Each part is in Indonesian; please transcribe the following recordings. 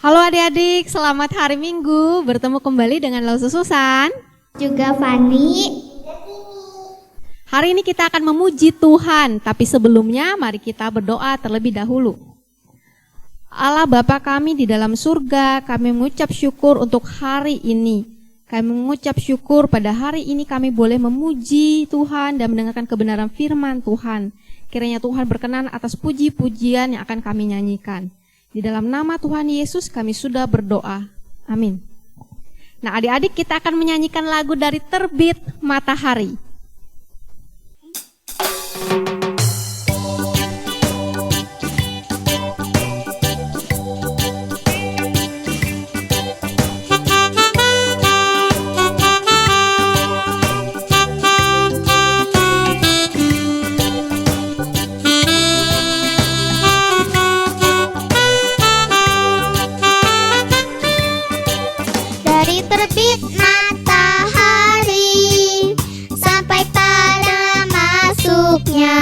Halo adik-adik, selamat hari Minggu. Bertemu kembali dengan Lausu Susan. Juga Fani. Hari ini kita akan memuji Tuhan, tapi sebelumnya mari kita berdoa terlebih dahulu. Allah Bapa kami di dalam surga, kami mengucap syukur untuk hari ini. Kami mengucap syukur pada hari ini kami boleh memuji Tuhan dan mendengarkan kebenaran firman Tuhan. Kiranya Tuhan berkenan atas puji-pujian yang akan kami nyanyikan. Di dalam nama Tuhan Yesus kami sudah berdoa. Amin. Nah adik-adik, kita akan menyanyikan lagu dari Terbit Matahari. Dari terbit matahari sampai pada masuknya,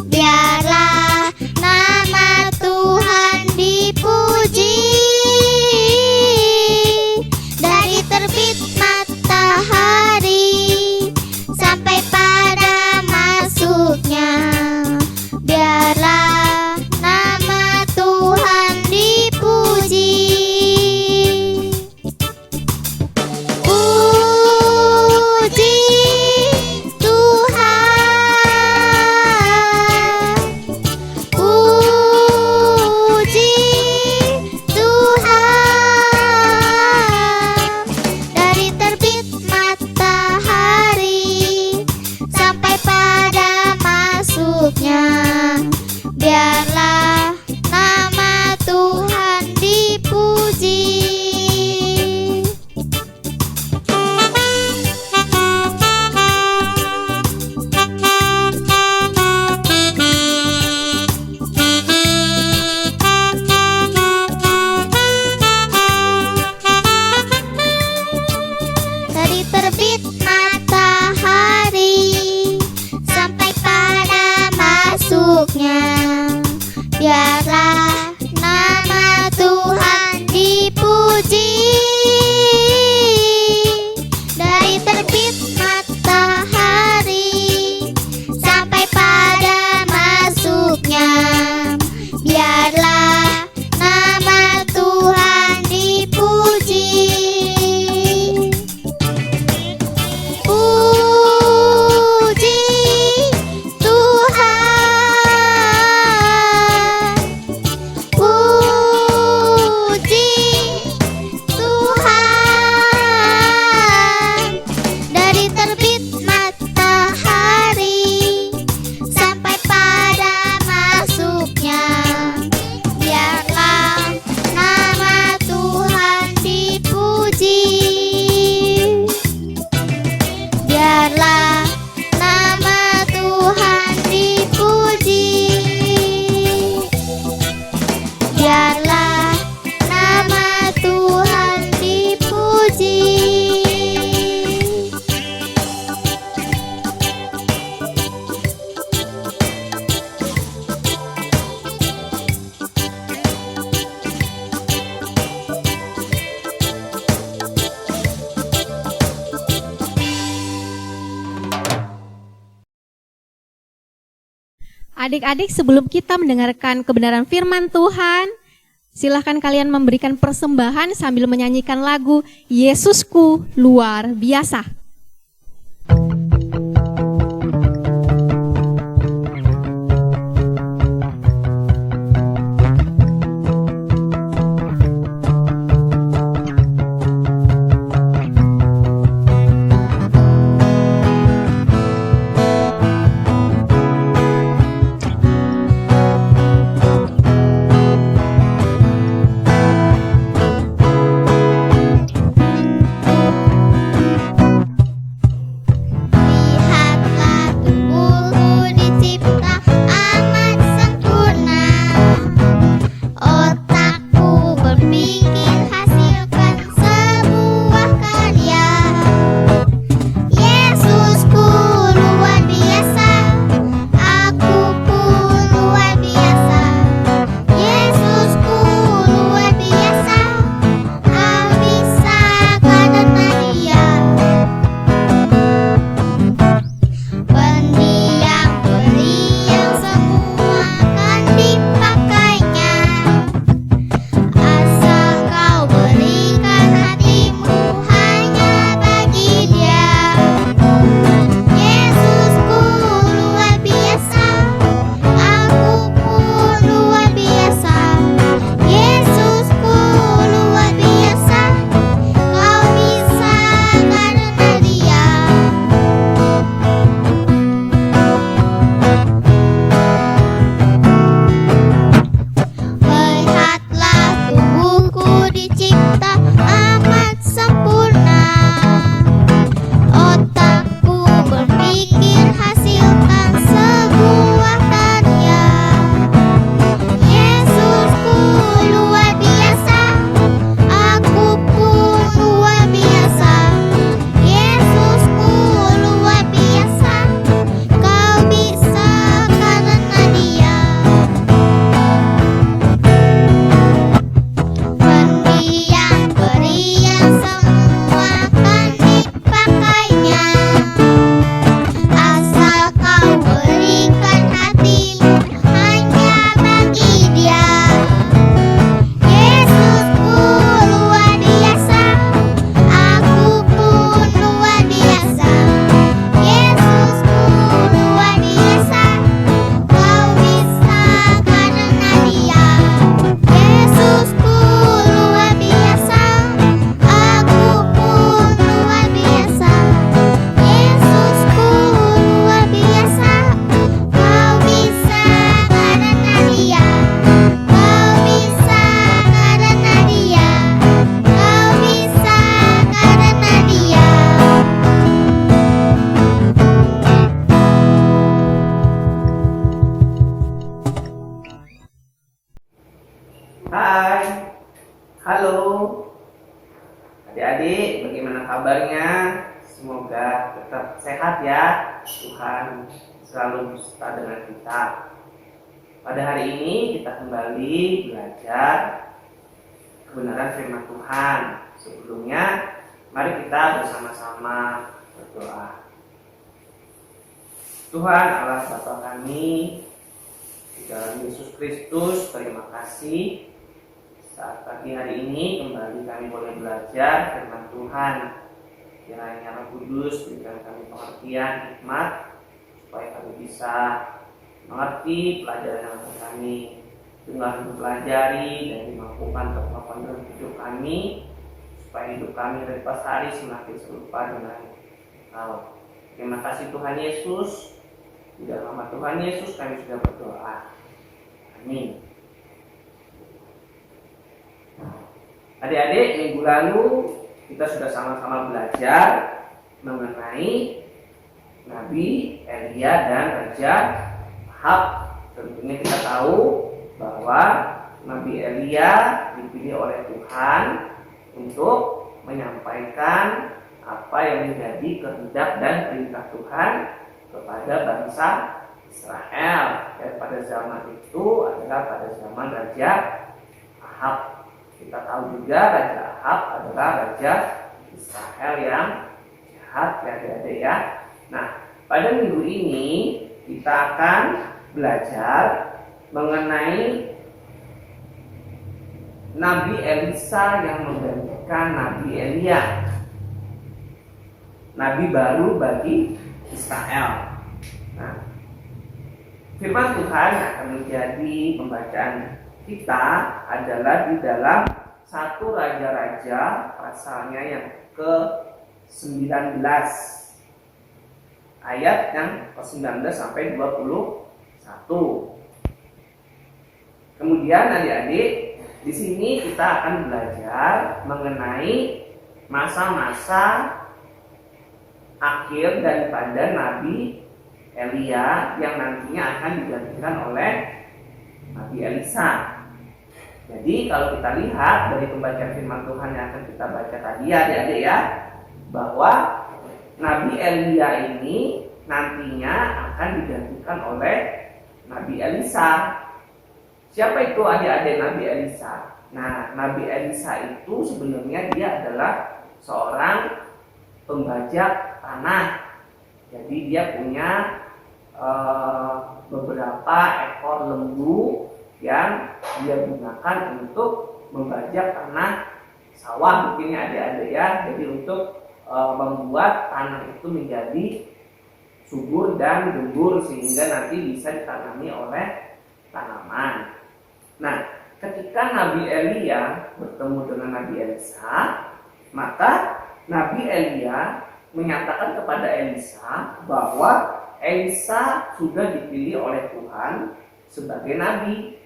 biarlah nama Tuhan dipuji. Dari terbit matahari sampai pada masuknya, biarlah nama Tuhan dipuji. Puji Tuhan, puji Tuhan. Dari terbit matahari sampai pada masuknya, biarlah nama Tuhan dipuji. Dari terbit matahari sampai pada masuknya, biarlah nama Tuhan dipuji. Dari terbit matahari sampai pada masuknya, biarlah nama Tuhan dipuji. Puji Tuhan, puji Tuhan. Dari terbit matahari sampai pada masuknya, biarlah nama Tuhan dipuji. Biarlah nama Tuhan dipuji. Biarlah nama Tuhan dipuji. Adik-adik, sebelum kita mendengarkan kebenaran firman Tuhan, silahkan kalian memberikan persembahan sambil menyanyikan lagu Yesusku Luar Biasa. sehat ya. Tuhan selalu beserta dengan kita. Pada hari ini kita kembali belajar kebenaran firman Tuhan. Sebelumnya, mari kita bersama-sama berdoa. Tuhan Allah Bapa kami, di dalam Yesus Kristus, terima kasih saat pagi hari ini kembali kami boleh belajar firman Tuhan. Kiranya Roh Kudus berikan kami pengertian, hikmat, supaya kami bisa mengerti pelajaran yang akan kami dengar mempelajari dan dimampukan terpapan dalam hidup kami, supaya hidup kami dari pas hari semakin serupa dengan Engkau. Terima kasih Tuhan Yesus. Di dalam nama Tuhan Yesus kami sudah berdoa. Amin. Adik-adik, minggu lalu kita sudah sama-sama belajar mengenai Nabi Elia dan Raja Ahab. Tentunya kita tahu bahwa Nabi Elia dipilih oleh Tuhan untuk menyampaikan apa yang menjadi kehendak dan perintah Tuhan kepada bangsa Israel. Dan pada zaman itu adalah pada zaman Raja Ahab. Kita tahu juga Raja Ahab adalah Raja Israel yang jahat ya adik-adik ya. Nah, pada minggu ini kita akan belajar mengenai Nabi Elisa yang menggantikan Nabi Elia. Nabi baru bagi Israel. Nah, firman Tuhan yang akan menjadi pembacaan kita adalah di dalam 1 Raja-Raja pasalnya yang ke-19 ayat yang ke-19 sampai 21. Kemudian adik-adik, di sini kita akan belajar mengenai masa-masa akhir daripada Nabi Elia yang nantinya akan digantikan oleh Nabi Elisa. Jadi kalau kita lihat dari pembacaan firman Tuhan yang akan kita baca tadi ya adik-adik ya, bahwa Nabi Elia ini nantinya akan digantikan oleh Nabi Elisa. Siapa itu adik-adik Nabi Elisa? Nah, Nabi Elisa itu sebenarnya dia adalah seorang pembajak tanah. Jadi dia punya beberapa ekor lembu yang dia gunakan untuk membajak tanah sawah mungkin ya adik-adik ya. Jadi untuk membuat tanah itu menjadi subur dan gembur sehingga nanti bisa ditanami oleh tanaman. Nah, ketika Nabi Elia bertemu dengan Nabi Elisa, maka Nabi Elia menyatakan kepada Elisa bahwa Elisa sudah dipilih oleh Tuhan sebagai nabi.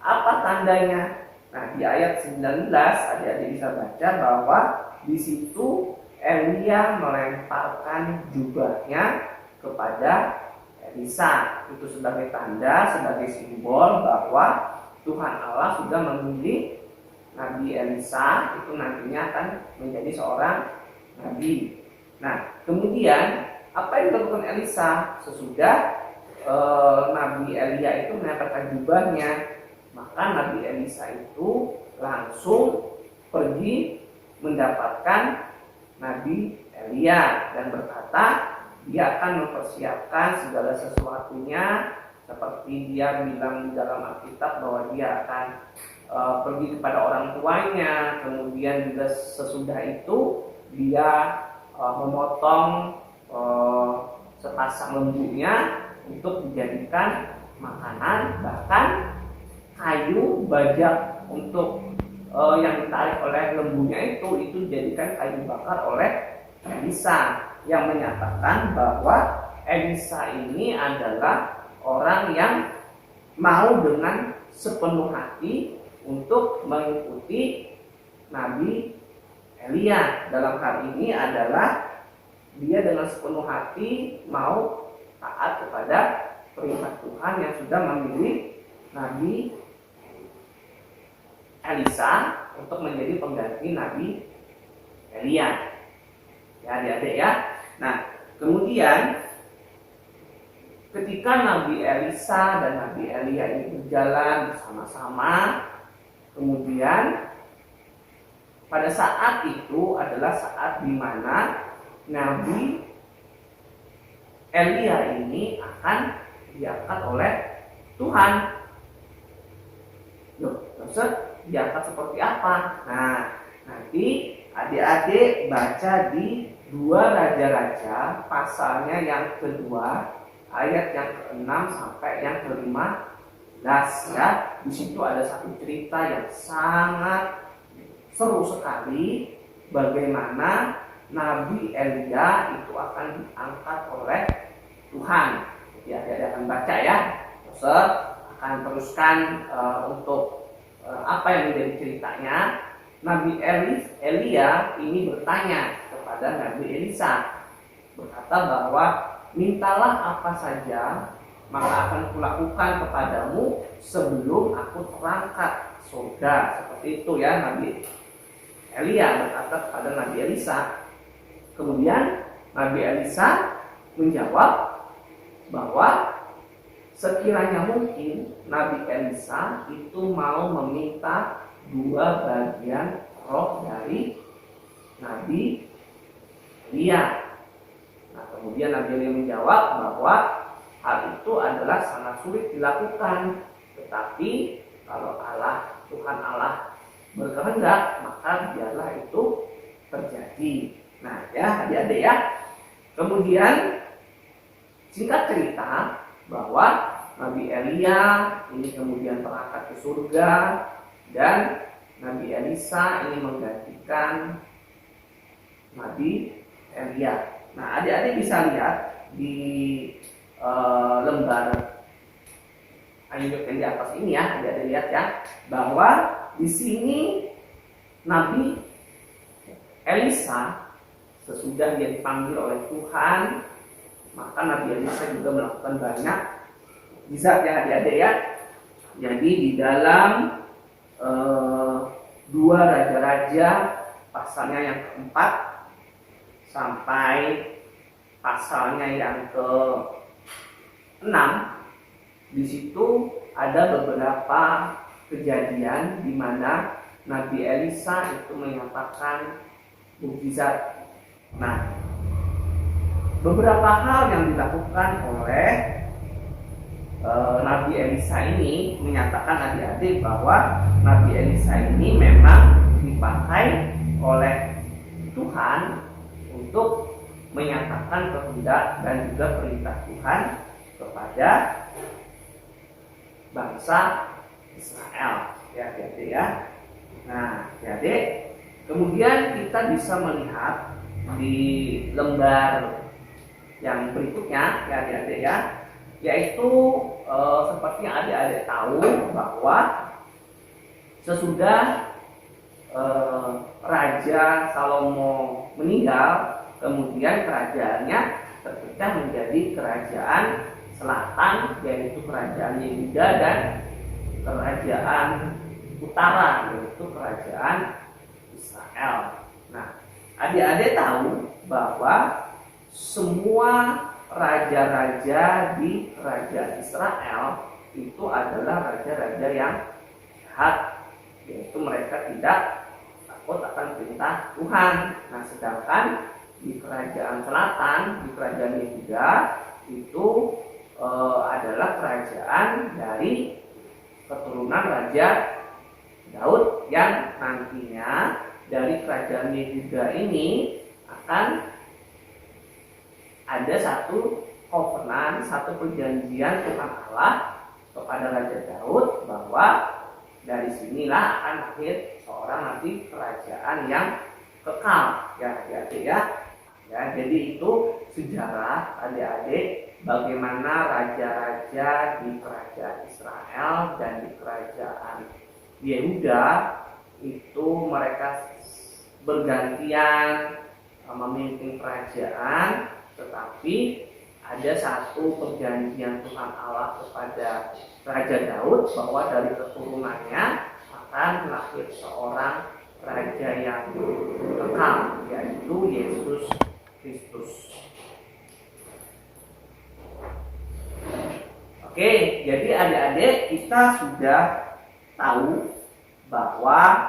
Apa tandanya? Nah, di ayat 19 adik-adik bisa baca bahwa di situ Elia melemparkan jubahnya kepada Elisa. Itu sebagai tanda, sebagai simbol bahwa Tuhan Allah sudah memilih Nabi Elisa itu nantinya akan menjadi seorang nabi. Nah, kemudian apa yang dilakukan Elisa sesudah Nabi Elia itu melemparkan jubahnya? Maka Nabi Elisa itu langsung pergi mendapatkan Nabi Elia dan berkata dia akan mempersiapkan segala sesuatunya, seperti dia bilang di dalam Alkitab bahwa dia akan pergi kepada orang tuanya. Kemudian juga sesudah itu dia memotong sepasang lembunya untuk dijadikan makanan. Bahkan kayu bajak untuk yang ditarik oleh lembunya itu dijadikan kayu bakar oleh Elisa, yang menyatakan bahwa Elisa ini adalah orang yang mau dengan sepenuh hati untuk mengikuti Nabi Elia. Dalam hal ini adalah dia dengan sepenuh hati mau taat kepada perintah Tuhan yang sudah memilih Nabi Elisa untuk menjadi pengganti Nabi Elia. Ya adik-adik ya. Nah, kemudian ketika Nabi Elisa dan Nabi Elia ini berjalan bersama-sama, kemudian pada saat itu adalah saat di mana Nabi Elia ini akan diangkat oleh Tuhan. Loh, maksud diangkat seperti apa? Nah, nanti adik-adik baca di 2 Raja-Raja pasalnya yang kedua, ayat yang ke-6 sampai yang ke-15 ya. Di situ ada satu cerita yang sangat seru sekali, bagaimana Nabi Elia itu akan diangkat oleh Tuhan. Ya, dia akan baca ya. Ustaz akan teruskan untuk apa yang menjadi ceritanya. Nabi Elia ini bertanya kepada Nabi Elisa, berkata bahwa mintalah apa saja, maka akan kulakukan kepadamu sebelum aku terangkat surga. Seperti itu ya, Nabi Elia berkata kepada Nabi Elisa. Kemudian Nabi Elisa menjawab bahwa sekiranya mungkin Nabi Elisa itu mau meminta 2 bagian roh dari Nabi Elia. Nah, kemudian Nabi Elia menjawab bahwa hal itu adalah sangat sulit dilakukan, tetapi kalau Tuhan Allah berkehendak, maka biarlah itu terjadi. Nah ya adik-adik ya. Kemudian singkat cerita bahwa Nabi Elia ini kemudian terangkat ke surga, dan Nabi Elisa ini menggantikan Nabi Elia. Nah, adik-adik bisa lihat di lembar ayat yang di atas ini ya, adik-adik lihat ya, bahwa di sini Nabi Elisa sesudah dia dipanggil oleh Tuhan, maka Nabi Elisa juga melakukan banyak mukjizat ya adik-adik ya. Jadi di dalam 2 Raja-Raja pasalnya yang ke-4 sampai pasalnya yang ke-6, di situ ada beberapa kejadian di mana Nabi Elisa itu menyatakan mukjizat. Nah, beberapa hal yang dilakukan oleh Nabi Elisa ini menyatakan adik-adik bahwa Nabi Elisa ini memang dipakai oleh Tuhan untuk menyatakan kehendak dan juga perintah Tuhan kepada bangsa Israel ya adik-adik ya. Nah adik-adik, kemudian kita bisa melihat di lembar yang berikutnya ya adik-adik ya, yaitu seperti yang adik-adik tahu bahwa sesudah Raja Salomo meninggal, kemudian kerajaannya terpecah menjadi kerajaan selatan, yaitu kerajaan Yehuda, dan kerajaan utara, yaitu kerajaan Israel. Nah, adik-adik tahu bahwa semua raja-raja di kerajaan Israel itu adalah raja-raja yang jahat, yaitu mereka tidak takut akan perintah Tuhan. Nah, sedangkan di kerajaan selatan, di kerajaan Yehuda itu adalah kerajaan dari keturunan Raja Daud, yang nantinya dari kerajaan Yehuda ini akan ada satu covenant, satu perjanjian Tuhan Allah kepada Raja Daud bahwa dari sinilah akan lahir seorang nanti kerajaan yang kekal ya adik-adik ya. Ya, jadi itu sejarah adik-adik bagaimana raja-raja di kerajaan Israel dan di kerajaan Yehuda itu mereka bergantian memimpin kerajaan, tetapi ada satu perjanjian Tuhan Allah kepada Raja Daud bahwa dari keturunannya akan lahir seorang raja yang kekal, yaitu Yesus Kristus. Oke, jadi adik-adik kita sudah tahu bahwa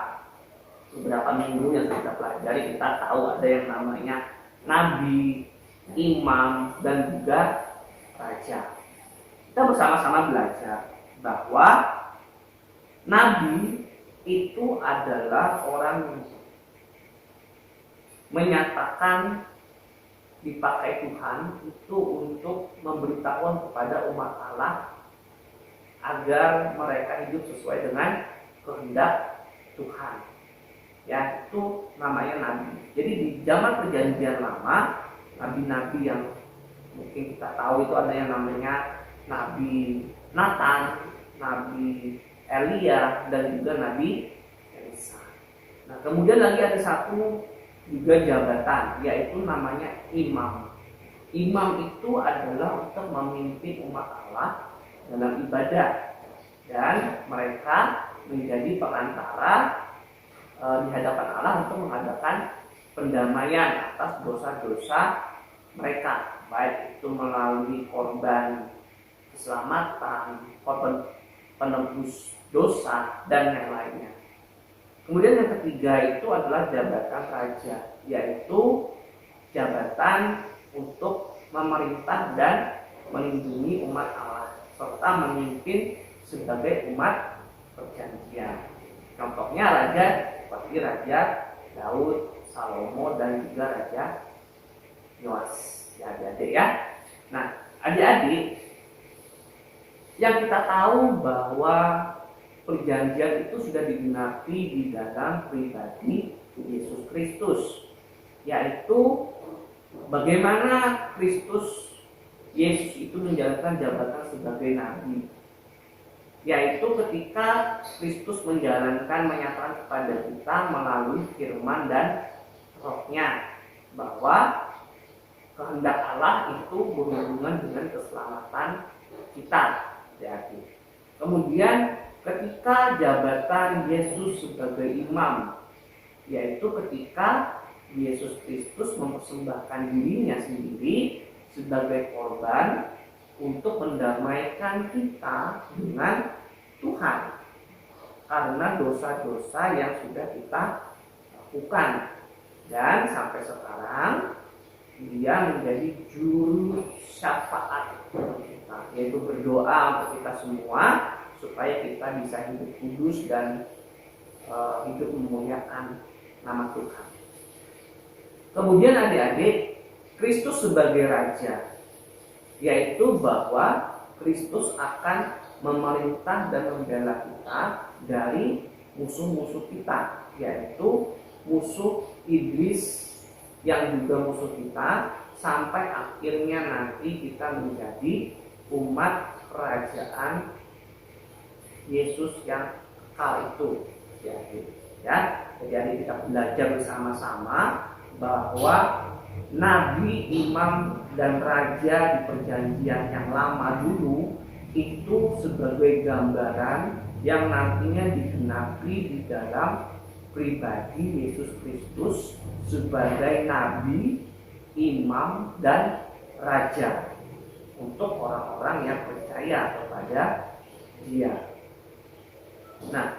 beberapa minggu yang kita pelajari, kita tahu ada yang namanya nabi, imam, dan juga raja. Kita bersama-sama belajar bahwa nabi itu adalah orang yang menyatakan dipakai Tuhan itu untuk memberitahuan kepada umat Allah agar mereka hidup sesuai dengan kehendak Tuhan. Ya, itu namanya nabi. Jadi di zaman perjanjian lama, nabi-nabi yang mungkin kita tahu itu ada yang namanya Nabi Nathan, Nabi Elia, dan juga Nabi Elisa. Nah, kemudian lagi ada satu juga jabatan, yaitu namanya imam. Imam itu adalah untuk memimpin umat Allah dalam ibadah, dan mereka menjadi perantara di hadapan Allah untuk mengadakan pendamaian atas dosa-dosa mereka, baik itu melalui korban keselamatan, korban penebus dosa, dan yang lainnya. Kemudian yang ketiga itu adalah jabatan raja, yaitu jabatan untuk memerintah dan melindungi umat Allah serta memimpin sebagai umat perjanjian. Contohnya raja seperti Raja Daud, Salomo, dan juga Raja Yoas. Ya, adik-adik ya. Nah, adik-adik, yang kita tahu bahwa perjanjian itu sudah digenapi di dalam pribadi Yesus Kristus, yaitu bagaimana Kristus Yesus itu menjalankan jabatan sebagai nabi, yaitu ketika Kristus menjalankan, menyatakan kepada kita melalui firman dan rohnya bahwa kehendak Allah itu berhubungan dengan keselamatan kita. Jadi, kemudian ketika jabatan Yesus sebagai imam, yaitu ketika Yesus Kristus mempersembahkan dirinya sendiri sebagai korban untuk mendamaikan kita dengan Tuhan karena dosa-dosa yang sudah kita lakukan. Dan sampai sekarang dia menjadi juru syafaat kita, yaitu berdoa untuk kita semua supaya kita bisa hidup kudus dan hidup memuliakan nama Tuhan. Kemudian adik-adik, Kristus sebagai raja, yaitu bahwa Kristus akan memerintah dan membela kita dari musuh-musuh kita, yaitu musuh iblis yang juga musuh kita, sampai akhirnya nanti kita menjadi umat kerajaan Yesus yang kekal itu. Jadi kita belajar bersama-sama bahwa nabi, imam, dan raja di perjanjian yang lama dulu itu sebagai gambaran yang nantinya digenapi di dalam pribadi Yesus Kristus sebagai nabi, imam, dan raja untuk orang-orang yang percaya kepada Dia. Nah,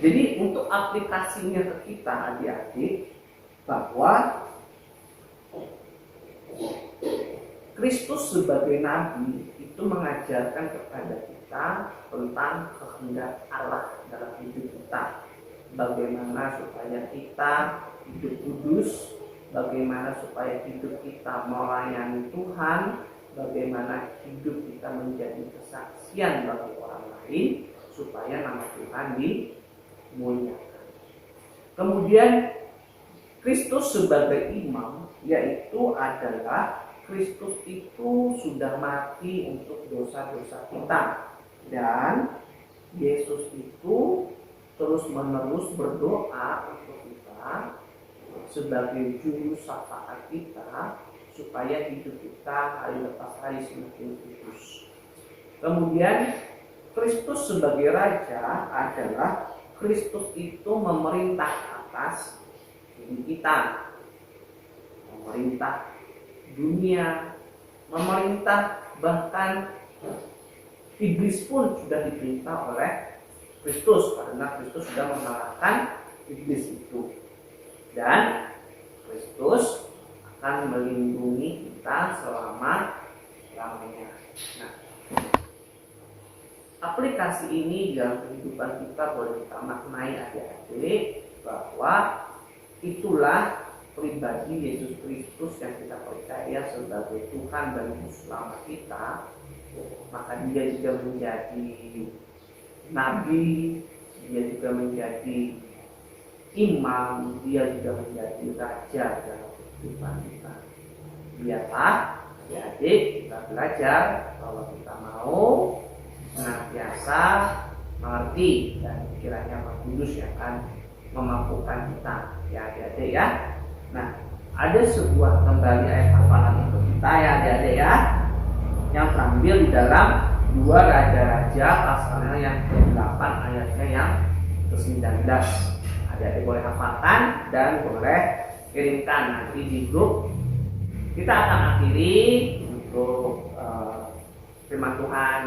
jadi untuk aplikasinya ke kita adik-adik, bahwa Kristus sebagai nabi itu mengajarkan kepada kita tentang kehendak Allah dalam hidup kita. Bagaimana supaya kita hidup kudus, bagaimana supaya hidup kita melayani Tuhan, bagaimana hidup kita menjadi kesaksian bagi orang lain supaya nama Tuhan dimuliakan. Kemudian Kristus sebagai imam, yaitu adalah Kristus itu sudah mati untuk dosa-dosa kita, dan Yesus itu terus-menerus berdoa untuk kita sebagai juru syafaat kita supaya hidup kita hari lepas hari semakin kudus. Kemudian Kristus sebagai raja adalah Kristus itu memerintah atas kita, memerintah dunia, memerintah bahkan Iblis pun sudah diperintah oleh Kristus karena Kristus sudah mengalahkan iblis itu. Dan Kristus akan melindungi kita selama-lamanya. Nah, aplikasi ini dalam kehidupan kita boleh kita maknai adik-adik bahwa itulah pribadi Yesus Kristus yang kita percaya sebagai Tuhan dan Juru Selamat kita. Maka dia juga menjadi nabi, dia juga menjadi imam, dia juga menjadi raja dalam kehidupan kita. Biarlah adik-adik kita belajar bahwa kita mau senantiasa mengerti dan kiranya Roh Kudus yang akan memampukan kita, ya adik-adik ya. Nah, ada sebuah kembali ayat hafalan untuk kita ya adik-adik ya, yang terambil di dalam 2 Raja-Raja pasalnya yang ke-8 ayatnya yang ke-19. Adik-adik boleh hafalkan dan boleh kirimkan nanti di grup. Kita akan akhiri untuk firman Tuhan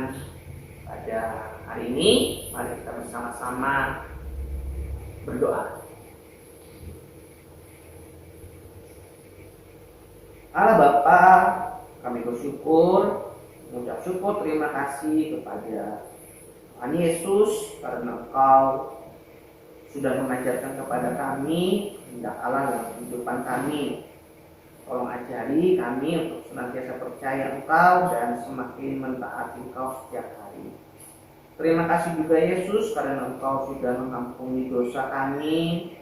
pada hari ini. Mari kita bersama-sama berdoa. Allah Bapa, kami bersyukur, mengucap syukur terima kasih kepada Tuhan Yesus karena Engkau sudah mengajarkan kepada kami kehendak Allah dalam kehidupan kami. Tolong ajari kami untuk senantiasa percaya Engkau dan semakin mentaati Engkau setiap hari. Terima kasih juga Yesus karena Engkau sudah mengampuni dosa kami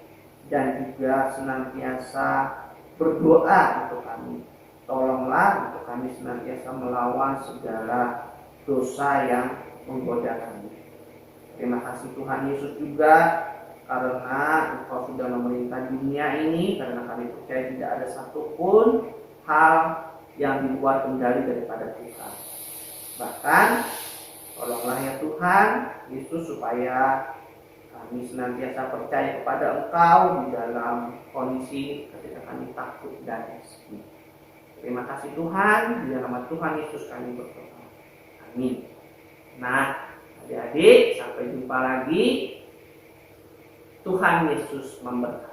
dan juga senantiasa berdoa untuk kami. Tolonglah untuk kami senantiasa melawan segala dosa yang menggoda kami. Terima kasih Tuhan Yesus juga karena Engkau sudah memerintah dunia ini, karena kami percaya tidak ada satupun hal yang dibuat kendali daripada Tuhan. Bahkan tolonglah ya Tuhan Yesus supaya kami senantiasa percaya kepada Engkau di dalam kondisi ketika kami takut dan miskin. Terima kasih Tuhan, di dalam nama Tuhan Yesus kami berdoa. Amin. Nah, adik-adik, sampai jumpa lagi. Tuhan Yesus memberkati.